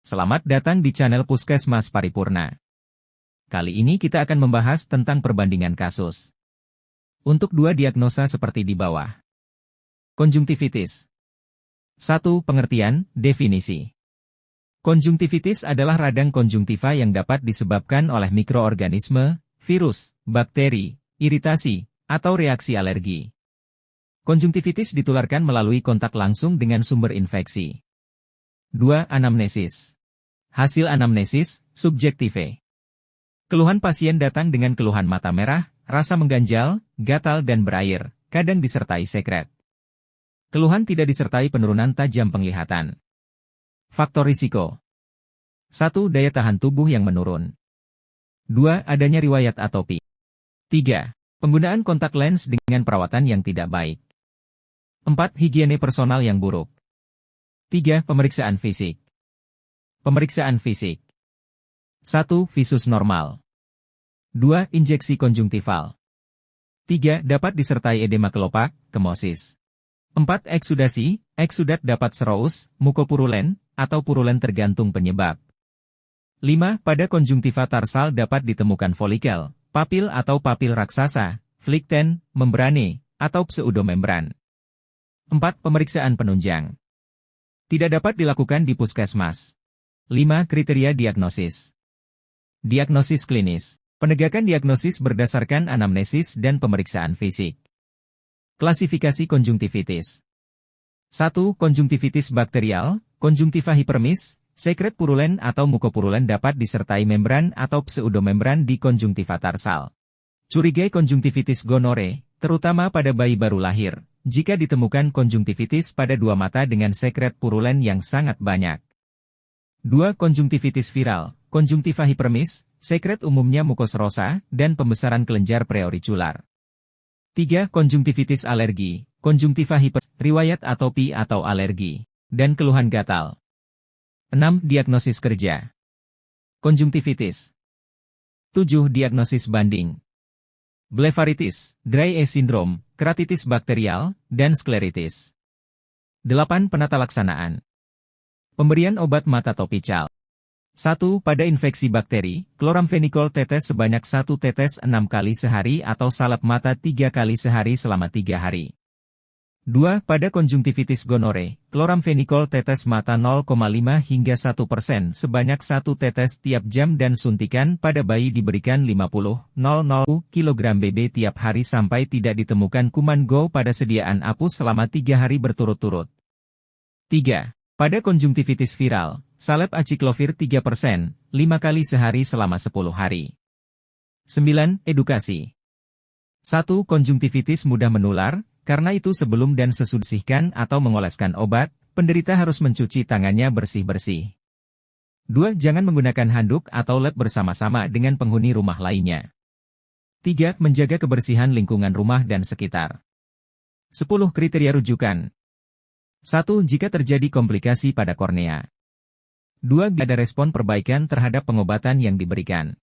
Selamat datang di channel Puskesmas Paripurna. Kali ini kita akan membahas tentang perbandingan kasus. Untuk dua diagnosa seperti di bawah. Konjungtivitis. 1. Pengertian, definisi. Konjungtivitis adalah radang konjungtiva yang dapat disebabkan oleh mikroorganisme, virus, bakteri, iritasi, atau reaksi alergi. Konjungtivitis ditularkan melalui kontak langsung dengan sumber infeksi. 2. Anamnesis. Hasil anamnesis, subjektive. Keluhan pasien datang dengan keluhan mata merah, rasa mengganjal, gatal dan berair, kadang disertai sekret. Keluhan tidak disertai penurunan tajam penglihatan. Faktor risiko. 1. Daya tahan tubuh yang menurun. 2. Adanya riwayat atopi. 3. Penggunaan kontak lens dengan perawatan yang tidak baik. 4. Higiene personal yang buruk. 3. Pemeriksaan fisik. Pemeriksaan fisik. 1. Visus normal. 2. Injeksi konjungtival. 3. Dapat disertai edema kelopak, kemosis. 4. Eksudasi, eksudat dapat serous, mukopurulen, atau purulen tergantung penyebab. 5. Pada konjungtiva tarsal dapat ditemukan folikel, papil atau papil raksasa, flikten, membrane, atau pseudomembran. 4. Pemeriksaan penunjang. Tidak dapat dilakukan di puskesmas. 5. Kriteria diagnosis. Diagnosis klinis. Penegakan diagnosis berdasarkan anamnesis dan pemeriksaan fisik. Klasifikasi konjungtivitis. 1. Konjungtivitis bakterial, konjungtiva hipermis, sekret purulen atau mukopurulen dapat disertai membran atau pseudomembran di konjungtiva tarsal. Curigai konjungtivitis gonore, terutama pada bayi baru lahir, jika ditemukan konjungtivitis pada dua mata dengan sekret purulen yang sangat banyak. 2. Konjungtivitis viral, konjungtiva hipermis, sekret umumnya mukosrosa, dan pembesaran kelenjar preaurikular. 3. Konjungtivitis alergi, konjungtiva riwayat atopi atau alergi, dan keluhan gatal. 6. Diagnosis kerja. Konjungtivitis. 7. Diagnosis banding. Blefaritis, dry eye syndrome, keratitis bakterial, dan skleritis. 8. Penata laksanaan. Pemberian obat mata topikal. 1. Pada infeksi bakteri, kloramfenikol tetes sebanyak 1 tetes 6 kali sehari atau salep mata 3 kali sehari selama 3 hari. 2. Pada konjungtivitis gonore, kloramfenikol tetes mata 0,5 hingga 1% sebanyak 1 tetes tiap jam dan suntikan pada bayi diberikan 50,00 kg BB tiap hari sampai tidak ditemukan kuman Go pada sediaan apus selama 3 hari berturut-turut. 3. Pada konjungtivitis viral, salep aciclovir 3%, 5 kali sehari selama 10 hari. 9. Edukasi. 1. Konjungtivitis mudah menular, karena itu sebelum dan sesudah sisihkan atau mengoleskan obat, penderita harus mencuci tangannya bersih-bersih. 2. Jangan menggunakan handuk atau lap bersama-sama dengan penghuni rumah lainnya. 3. Menjaga kebersihan lingkungan rumah dan sekitar. 10. Kriteria rujukan. 1. Jika terjadi komplikasi pada kornea. 2. Ada respon perbaikan terhadap pengobatan yang diberikan.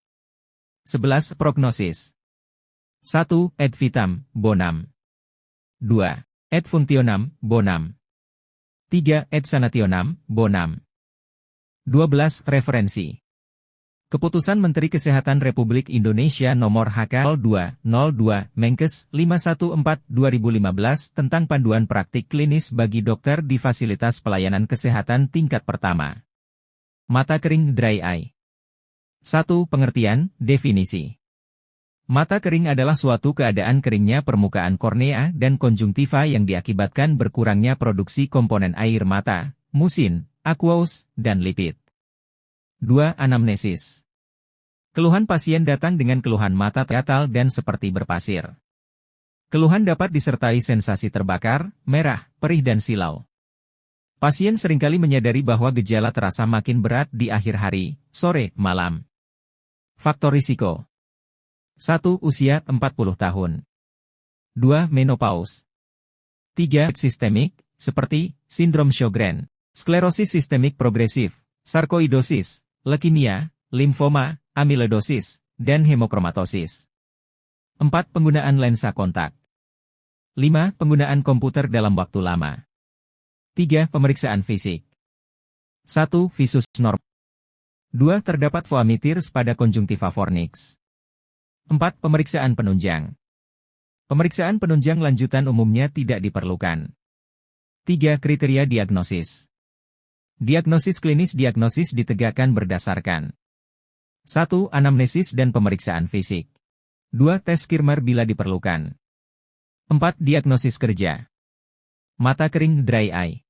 11. Prognosis. 1. Ad vitam bonum. 2. Ad functionem bonum. 3. Ad sanationem bonum. 12. Referensi. Keputusan Menteri Kesehatan Republik Indonesia Nomor HK0202 Menkes 514/2015 tentang panduan praktik klinis bagi dokter di fasilitas pelayanan kesehatan tingkat pertama. Mata kering dry eye. 1. Pengertian, definisi. Mata kering adalah suatu keadaan keringnya permukaan kornea dan konjungtiva yang diakibatkan berkurangnya produksi komponen air mata, musin, aqueous, dan lipid. 2. Anamnesis. Keluhan pasien datang dengan keluhan mata gatal dan seperti berpasir. Keluhan dapat disertai sensasi terbakar, merah, perih dan silau. Pasien seringkali menyadari bahwa gejala terasa makin berat di akhir hari, sore, malam. Faktor risiko. 1. Usia 40 tahun. 2. Menopause. 3. Sistemik, seperti sindrom Sjogren, sklerosis sistemik progresif, sarkoidosis, leukemia, limfoma, amiloidosis, dan hemokromatosis. 4. Penggunaan lensa kontak. 5. Penggunaan komputer dalam waktu lama. 3. Pemeriksaan fisik. 1. Visus normal. 2. Terdapat foamitirs pada konjungtiva fornix. 4. Pemeriksaan penunjang. Pemeriksaan penunjang lanjutan umumnya tidak diperlukan. 3. Kriteria diagnosis. Diagnosis klinis ditegakkan berdasarkan 1. Anamnesis dan pemeriksaan fisik. 2. Tes Kirmer bila diperlukan. 4. Diagnosis kerja. Mata kering dry eye.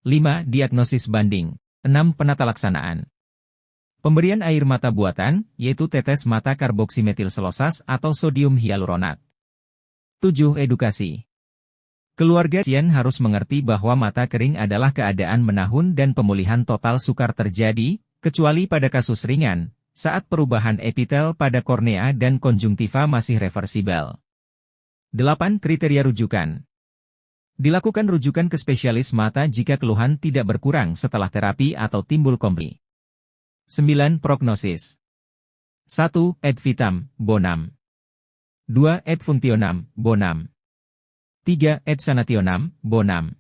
5. Diagnosis banding. 6. Penata laksanaan. Pemberian air mata buatan, yaitu tetes mata karboksimetil selosas atau sodium hyaluronat. 7. Edukasi. Keluarga pasien harus mengerti bahwa mata kering adalah keadaan menahun dan pemulihan total sukar terjadi, kecuali pada kasus ringan, saat perubahan epitel pada kornea dan konjungtiva masih reversibel. 8. Kriteria rujukan. Dilakukan rujukan ke spesialis mata jika keluhan tidak berkurang setelah terapi atau timbul komplikasi. 9. Prognosis. 1. Ad vitam, bonum. 2. Ad functionem, bonum. 3. Ad sanationem, bonum.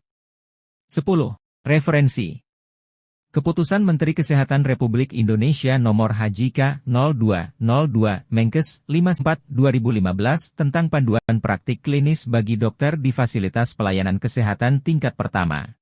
10. Referensi. Keputusan Menteri Kesehatan Republik Indonesia Nomor HJK 0202 Menkes 54/2015 tentang panduan praktik klinis bagi dokter di fasilitas pelayanan kesehatan tingkat pertama.